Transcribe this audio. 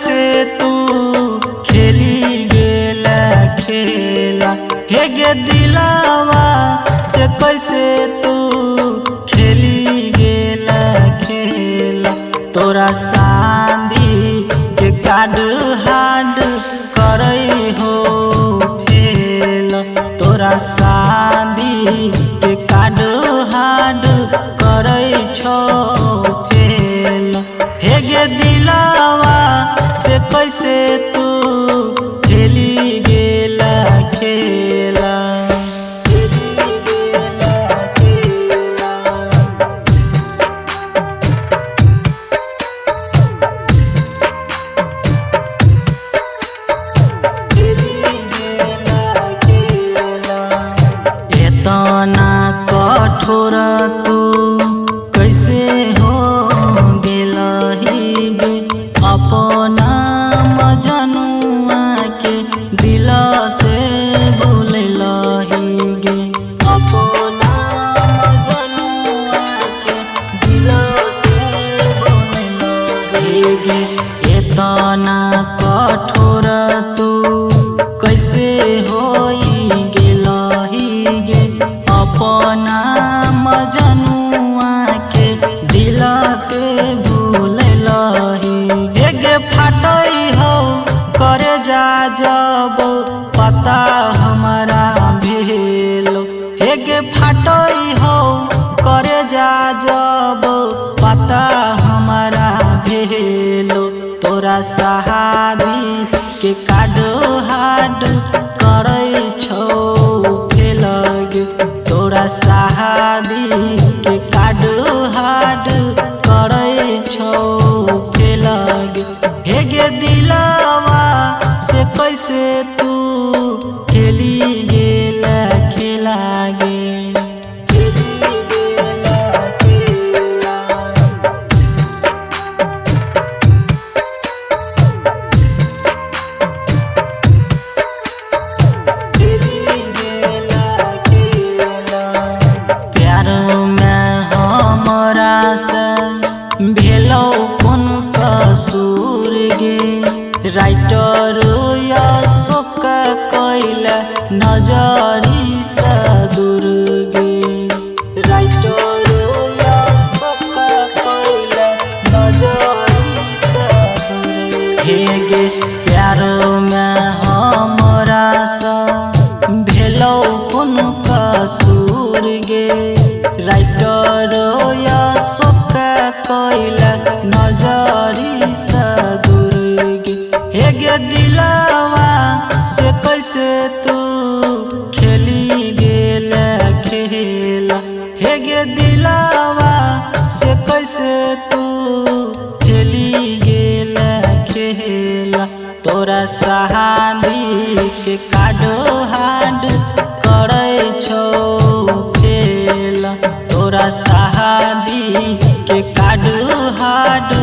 कैसे तू खेली गेला खेला, हे गे दिलावा से कैसे तू खेली गेला खेला। तोरा शादी के कार्ड हाड करई हो फेल, तोरा शादी के कार्ड हाड करई छो फेल। हे गे दिलावा से कैसे तू खेली गेला खेला। इतना कठोर तू कैसे हो गेलही गे, अपना मजनुआ के दिल से भूललही गे, अपना मजनुआ के दिल से भूललही गे। इतना कठोर तू कैसे होई गेलही गे, अपना मजनुआ के दिल से भूललही। हे गे फाटई हो करे जा जब पता हमारा भेलो, हे गे फाटई हो करे जा जब पता हमारा भेलो। तोरा शादी के कार्ड हाड करई छो फेल गे, तोरा शादी के कार्ड हाड करई छो फेल गे। हे गे दिलावा से कैसे तू खेली गेला खेला गे। भेलो कौन कसूर गे, राइटर अशोक कैला नजरी से दूर गे, राइटर अशोक कैला नजरी से दूर। हे गे प्यार में हमरा से भेलो कौन कसूर गे, राइटर अशोक कैला नजरी से दूर गे। हे गे दिलावा से कैसे तू खेली गेला खेला, हे गे दिलावा से कैसे तू खेली गेला खेला। तोरा शादी के कार्ड हाड करई छो फेल, तोरा शादी के कार्ड हाड